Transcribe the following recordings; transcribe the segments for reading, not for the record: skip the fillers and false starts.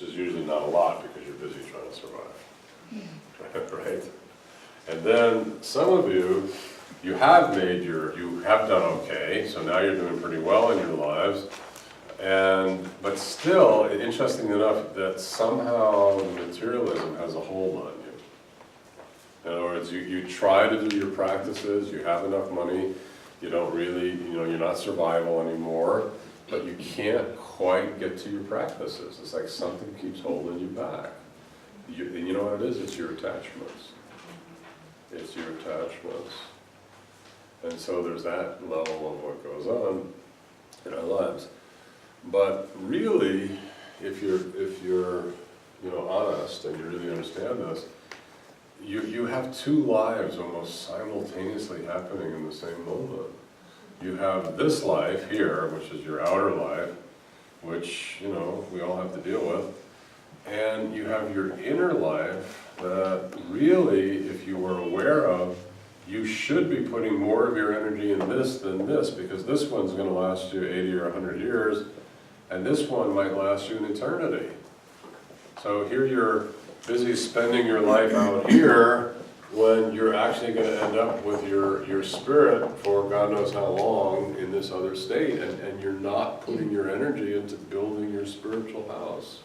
which is usually not a lot because you're busy trying to survive, right? And then some of you, you have done okay, so now you're doing pretty well in your lives, but still, interestingly enough, that somehow the materialism has a hold on you. In other words, you try to do your practices, you have enough money, you don't really, you're not survival anymore, but you can't quite get to your practices. It's like something keeps holding you back. And you know what it is? It's your attachments. It's your attachments. And so there's that level of what goes on in our lives. But really, if you're honest and you really understand this, you have two lives almost simultaneously happening in the same moment. You have this life here, which is your outer life, which, we all have to deal with. And you have your inner life that really, if you were aware of, you should be putting more of your energy in this than this, because this one's going to last you 80 or 100 years, and this one might last you an eternity. So here you're busy spending your life out here when you're actually going to end up with your spirit for God knows how long in this other state, and you're not putting your energy into building your spiritual house.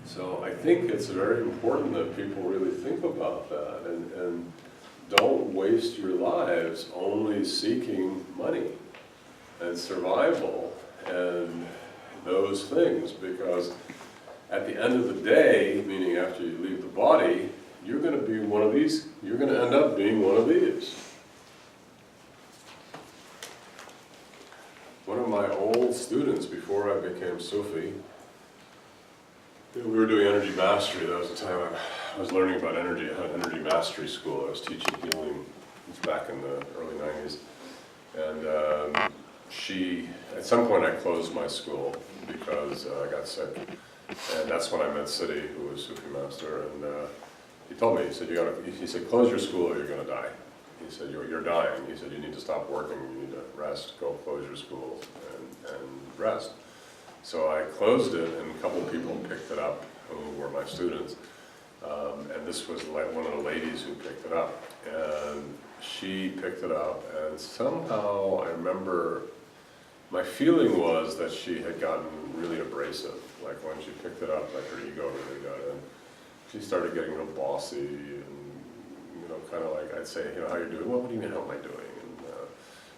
So I think it's very important that people really think about that and don't waste your lives only seeking money and survival and those things, because at the end of the day, meaning after you leave the body, you're going to be one of these, you're going to end up being one of these. One of my old students before I became Sufi, we were doing energy mastery. That was the time I was learning about energy. I had an energy mastery school. I was teaching healing. It was back in the early 90s. And at some point I closed my school because I got sick. And that's when I met Siddhi, who was Sufi master. And he told me, he said, close your school or you're going to die. He said, you're dying. He said, you need to stop working. You need to rest. Go close your school and rest. So I closed it, and a couple of people picked it up who were my students. And this was like one of the ladies who picked it up. And she picked it up, and somehow I remember my feeling was that she had gotten really abrasive. Like when she picked it up, like her ego really got in. She started getting real bossy, and kind of like I'd say, how you doing? Well, what do you mean, how am I doing?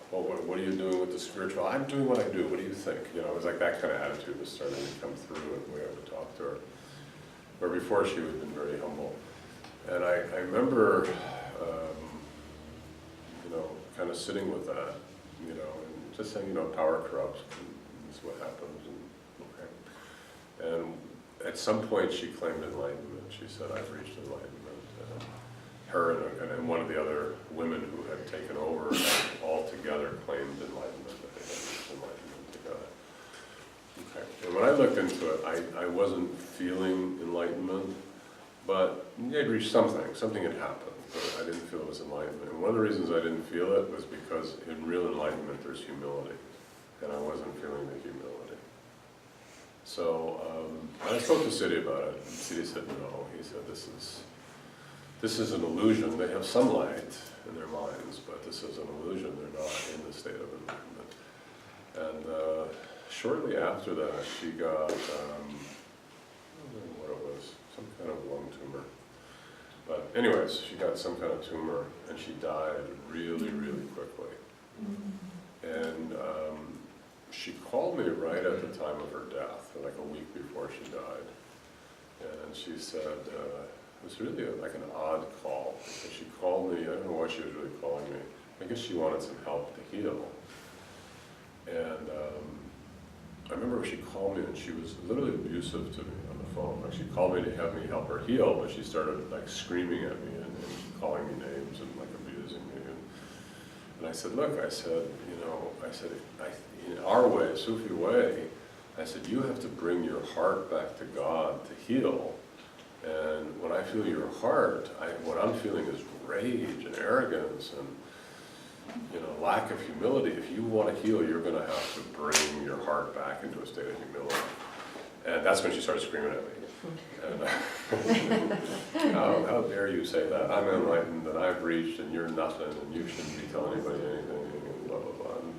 Well, what are you doing with the spiritual? I'm doing what I do. What do you think? It was like that kind of attitude was starting to come through in the way I would talk to her. Where before she had been very humble. And I remember, kind of sitting with that, and just saying, power corrupts, and this is what happens, and okay. And at some point she claimed enlightenment. She said, I've reached enlightenment. Her and one of the other women who had taken over all together claimed enlightenment, that they had reached enlightenment together. Okay. And when I looked into it, I wasn't feeling enlightenment, but I'd reached something. Something had happened, but I didn't feel it was enlightenment. And one of the reasons I didn't feel it was because in real enlightenment there's humility, and I wasn't feeling the humility. So I spoke to Siddhi about it, and Siddhi said no. He said, this is an illusion. They have some light in their minds, but this is an illusion. They're not in the state of enlightenment. And shortly after that, she got, I don't know what it was, some kind of lung tumor. But anyways, she got some kind of tumor, and she died really, really quickly. And she called me right at the time of her death, like a week before she died. And she said, it was really like an odd call, because she called me, I don't know why she was really calling me. I guess she wanted some help to heal. And I remember she called me, and she was literally abusive to me on the phone. Like, she called me to have me help her heal, but she started like screaming at me and calling me names and like abusing me. And I said, look, I said, in our way, Sufi way, I said, you have to bring your heart back to God to heal. And when I feel your heart, what I'm feeling is rage and arrogance and lack of humility. If you want to heal, you're going to have to bring your heart back into a state of humility. And that's when she started screaming at me. And how dare you say that? I'm enlightened and I've reached and you're nothing and you shouldn't be telling anybody anything and blah, blah, blah. And,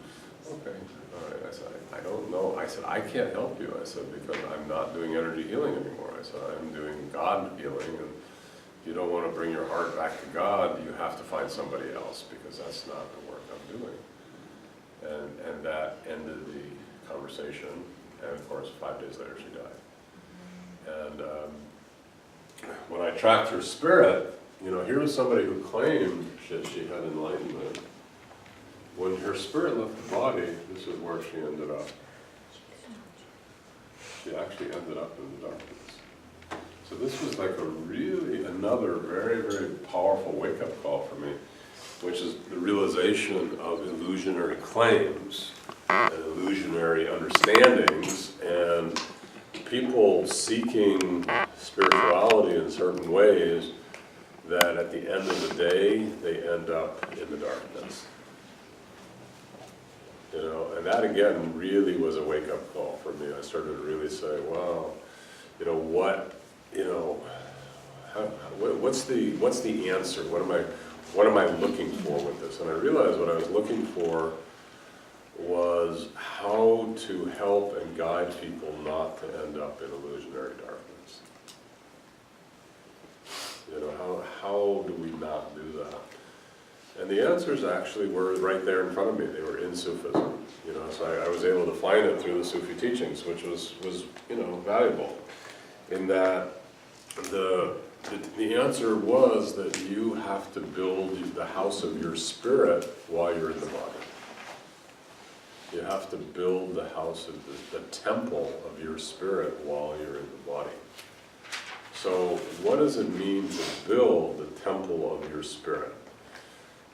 okay, all right. I said, I don't know. I said, I can't help you. I said, because I'm not doing energy healing anymore. I said, I'm doing God healing. And if you don't want to bring your heart back to God, you have to find somebody else because that's not the work I'm doing. And that ended the conversation. And of course, 5 days later, she died. And when I tracked her spirit, here was somebody who claimed that she had enlightenment. When her spirit left the body, this is where she ended up. She actually ended up in the darkness. So this was like another very, very powerful wake-up call for me, which is the realization of illusionary claims and illusionary understandings and people seeking spirituality in certain ways that at the end of the day, they end up in the darkness. And that again really was a wake-up call for me. I started to really say, wow, what's the answer? What am I looking for with this? And I realized what I was looking for was how to help and guide people not to end up in illusionary darkness. How do we not do that? And the answers actually were right there in front of me. They were in Sufism. So I was able to find it through the Sufi teachings, which was valuable. In that the answer was that you have to build the house of your spirit while you're in the body. You have to build the house of the temple of your spirit while you're in the body. So what does it mean to build the temple of your spirit?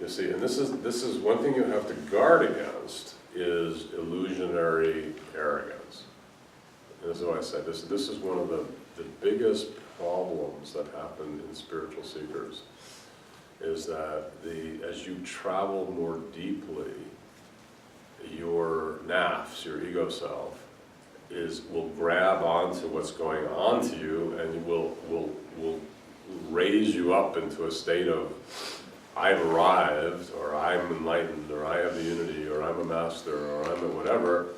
You see, and this is one thing you have to guard against is illusionary arrogance. And this is what I said. This is one of the biggest problems that happen in spiritual seekers is that as you travel more deeply, your nafs, your ego self, will grab onto what's going on to you and will raise you up into a state of I've arrived, or I'm enlightened, or I have the unity, or I'm a master, or I'm a whatever,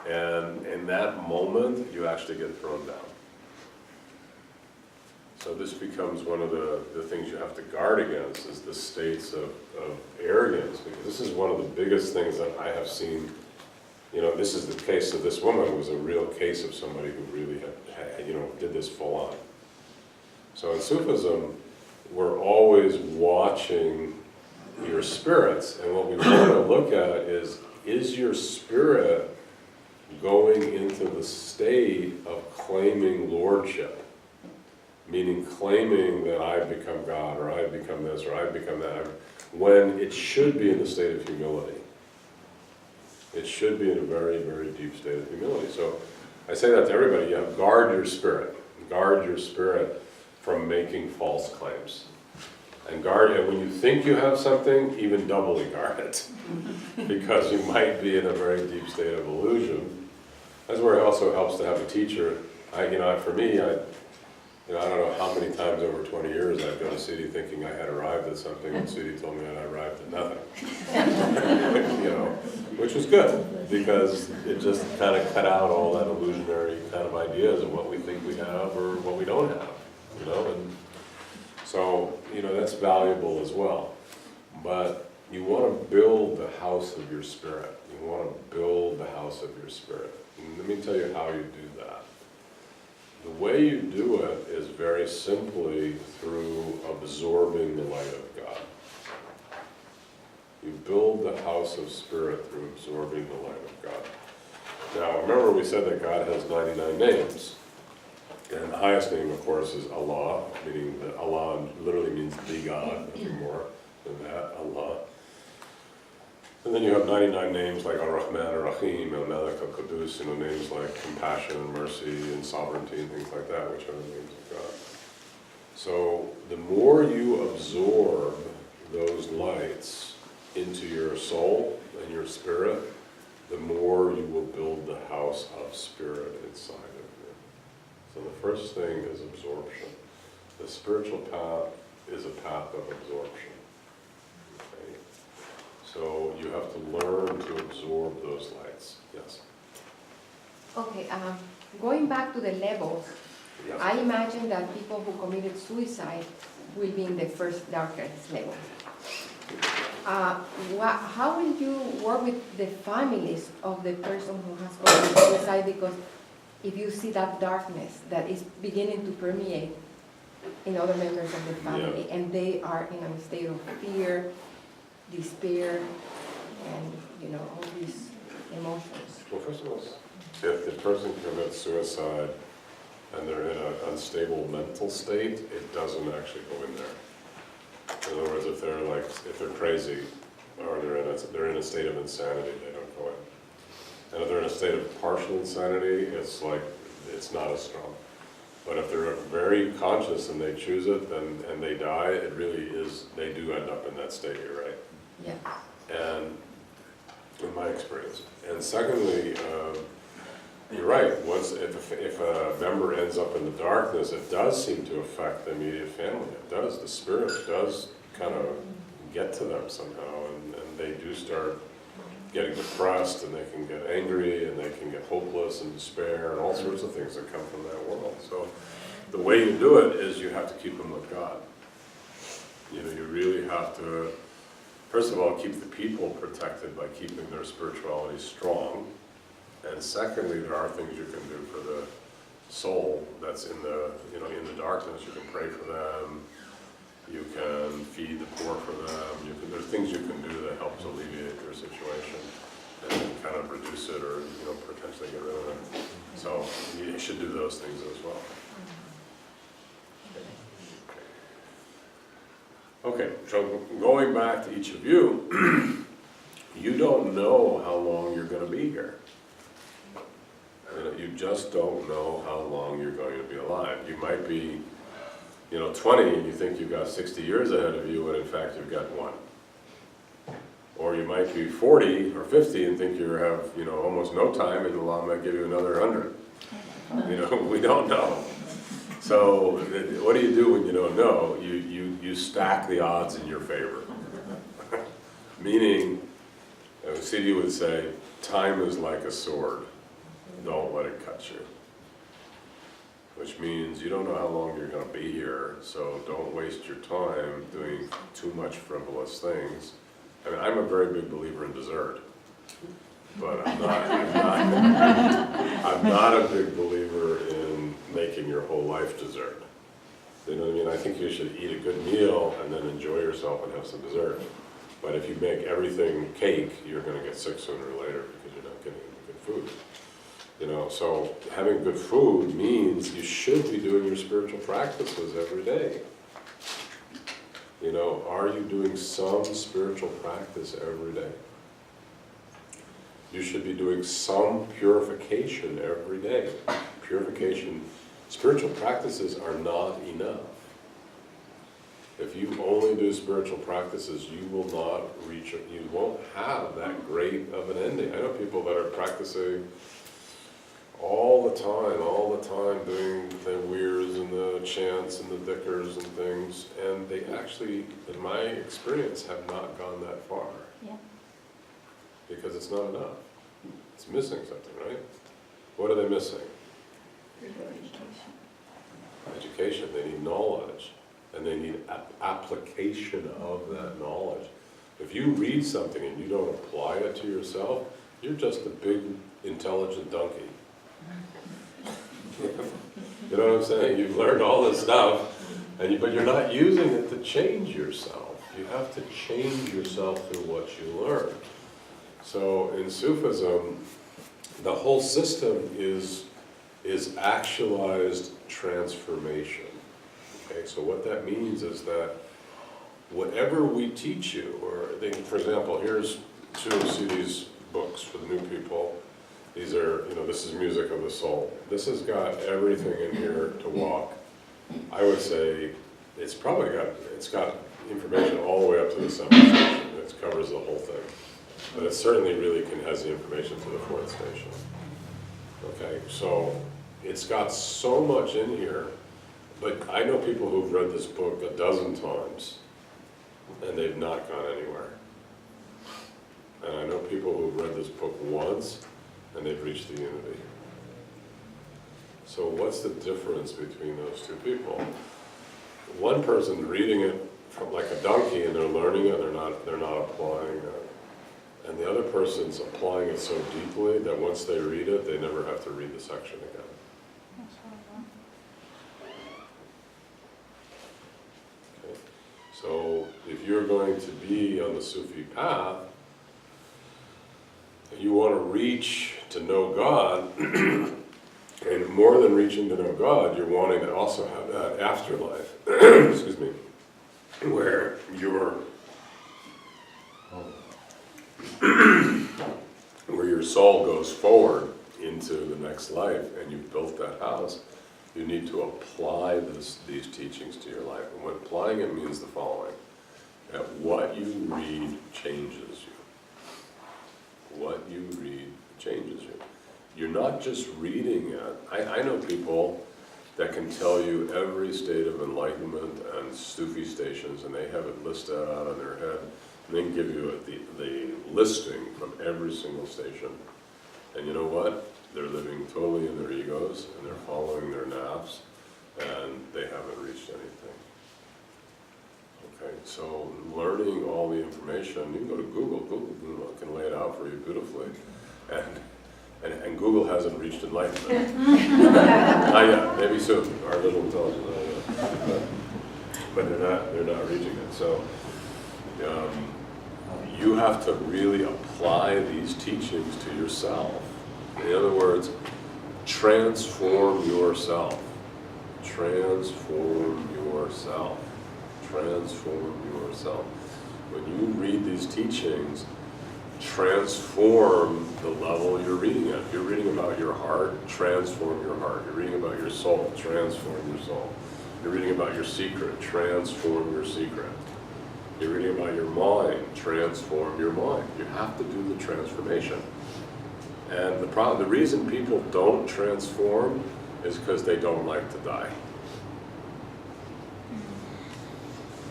and in that moment you actually get thrown down. So this becomes one of the things you have to guard against is the states of arrogance, because this is one of the biggest things that I have seen. This is the case of this woman. It was a real case of somebody who really did this full on. So in Sufism, we're always watching your spirits, and what we want to look at is your spirit going into the state of claiming lordship? Meaning claiming that I've become God, or I've become this, or I've become that, when it should be in the state of humility. It should be in a very, very deep state of humility. So I say that to everybody, guard your spirit. Guard your spirit from making false claims. And when you think you have something, even doubly guard it. Because you might be in a very deep state of illusion. That's where it also helps to have a teacher. For me, I don't know how many times over 20 years I've gone to Siddhi thinking I had arrived at something, and Siddhi told me I arrived at nothing. Which was good, because it just kind of cut out all that illusionary kind of ideas of what we think we have or what we don't have, and so, that's valuable as well. But you want to build the house of your spirit. You want to build the house of your spirit. And let me tell you how you do that. The way you do it is very simply through absorbing the light of God. You build the house of spirit through absorbing the light of God. Now, remember we said that God has 99 names. And the highest name, of course, is Allah, meaning that Allah literally means the God, nothing more than that, Allah. And then you have 99 names like Ar-Rahman, Ar-Rahim, Al-Malik, Al-Qudus, names like compassion and mercy and sovereignty and things like that, which are the names of God. So the more you absorb those lights into your soul and your spirit, the more you will build the house of spirit inside of you. So the first thing is absorption. The spiritual path is a path of absorption. Okay? So you have to learn to absorb those lights. Yes? Okay, going back to the levels, Yes. I imagine that people who committed suicide will be in the first darkest level. How will you work with the families of the person who has committed suicide? Because if you see that darkness that is beginning to permeate in other members of the family, Yeah. and they are in a state of fear, despair, and all these emotions. Well, first of all, if the person commits suicide and they're in an unstable mental state, it doesn't actually go in there. In other words, if they're crazy or they're in a state of insanity, they don't go in. And if they're in a state of partial insanity, it's not as strong. But if they're very conscious and they choose it and they die, it really is, they do end up in that state, you're right. Yeah. And in my experience. And secondly, you're right, if a member ends up in the darkness, it does seem to affect the immediate family. It does. The spirit does kind of get to them somehow, and they do start getting depressed, and they can get angry, and they can get hopeless and despair, and all sorts of things that come from that world. So the way you do it is you have to keep them with God. You really have to, first of all, keep the people protected by keeping their spirituality strong. And secondly, there are things you can do for the soul that's in the darkness. You can pray for them. You can feed the poor for them. There's things you can do that helps alleviate their situation and kind of reduce it or potentially get rid of it. So you should do those things as well. Okay, so going back to each of you, you don't know how long you're going to be here. You just don't know how long you're going to be alive. You might be, 20 and you think you've got 60 years ahead of you, when in fact you've got one. Or you might be 40 or 50 and think you have, almost no time, and Allah might give you another 100. We don't know. So what do you do when you don't know? You stack the odds in your favor. Meaning, C.D. would say, time is like a sword. Don't let it cut you. Which means you don't know how long you're going to be here, so don't waste your time doing too much frivolous things. I mean, I'm a very big believer in dessert, but I'm not a big believer in making your whole life dessert. You know what I mean? I think you should eat a good meal and then enjoy yourself and have some dessert. But if you make everything cake, you're going to get sick sooner or later because you're not getting good food. So having good food means you should be doing your spiritual practices every day. Are you doing some spiritual practice every day? You should be doing some purification every day. Purification, spiritual practices are not enough. If you only do spiritual practices, you will not reach it. You won't have that great of an ending. I know people that are practicing all the time doing the weirs and the chants and the dhikrs and things, and they actually, in my experience, have not gone that far. Yeah. Because it's not enough. It's missing something, right? What are they missing? Education. They need knowledge, and they need application of that knowledge. If you read something and you don't apply it to yourself, you're just a big, intelligent donkey. You know what I'm saying? You've learned all this stuff, but you're not using it to change yourself. You have to change yourself through what you learn. So in Sufism, the whole system is actualized transformation. Okay, so what that means is that whatever we teach you, for example, here's two of C.D.'s books for the new people. These are, this is Music of the Soul. This has got everything in here to walk. I would say it's got information all the way up to the 7th station. it covers the whole thing. But it certainly really has the information to the fourth station. Okay, so it's got so much in here, but I know people who've read this book a dozen times, and they've not gone anywhere. And I know people who've read this book once, and they've reached the unity. So what's the difference between those two people? One person reading it from like a donkey, and they're learning it, they're not applying it. And the other person's applying it so deeply that once they read it, they never have to read the section again. Okay. So if you're going to be on the Sufi path, you want to reach to know God, and more than reaching to know God, you're wanting to also have that afterlife, excuse me, where your soul goes forward into the next life, and you've built that house. You need to apply these teachings to your life. And what applying it means the following: that what you read changes you. What you read changes you. You're not just reading it. I know people that can tell you every state of enlightenment and Sufi stations, and they have it listed out in their head, and they can give you the listing from every single station. And you know what? They're living totally in their egos, and they're following their naps, and they haven't reached anything. Okay, so learning all the information, you can go to Google. Google can lay it out for you beautifully. And Google hasn't reached enlightenment. Not yet, maybe soon. Our little intelligence, but they're not reaching it. So you have to really apply these teachings to yourself. In other words, transform yourself. Transform yourself. Transform yourself. When you read these teachings, transform the level you're reading at. If you're reading about your heart, transform your heart. You're reading about your soul, transform your soul. You're reading about your secret, transform your secret. You're reading about your mind, transform your mind. You have to do the transformation. And the reason people don't transform is because they don't like to die.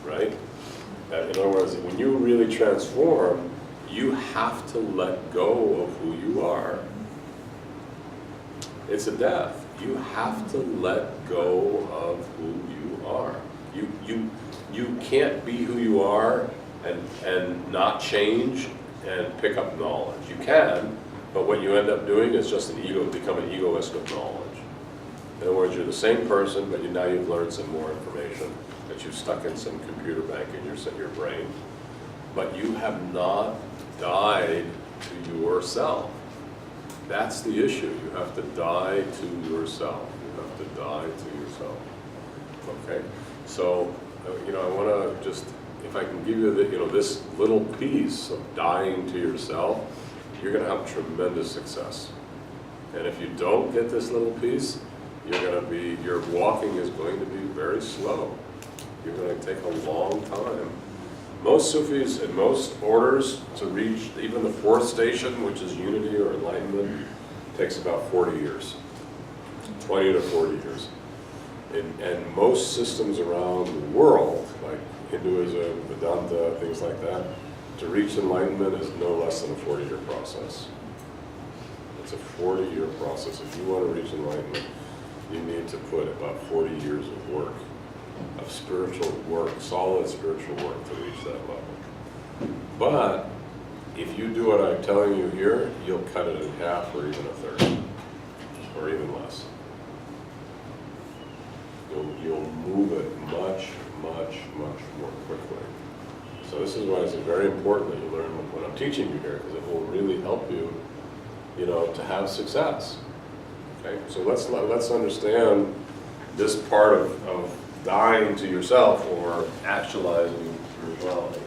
Right? In other words, when you really transform, you have to let go of who you are. It's a death. You have to let go of who you are. You can't be who you are and not change and pick up knowledge. You can, but what you end up doing is just become an egoist of knowledge. In other words, you're the same person, but now you've learned some more information that you've stuck in some computer bank in your brain. But you have not died to yourself. That's the issue. You have to die to yourself. You have to die to yourself. Okay? So, I want to just, if I can give you this little piece of dying to yourself, you're going to have tremendous success. And if you don't get this little piece, your walking is going to be very slow. You're going to take a long time. Most Sufis and most orders to reach even the fourth station, which is unity or enlightenment, takes about 40 years, 20 to 40 years. And most systems around the world, like Hinduism, Vedanta, things like that, to reach enlightenment is no less than a 40-year process. It's a 40-year process. If you want to reach enlightenment, you need to put about 40 years of work, of spiritual work, solid spiritual work to reach that level. But if you do what I'm telling you here, you'll cut it in half or even a third, or even less. You'll move it much, much, much more quickly. So this is why it's very important that you learn what I'm teaching you here, because it will really help you, to have success. Okay, so let's understand this part of dying to yourself or actualizing spirituality.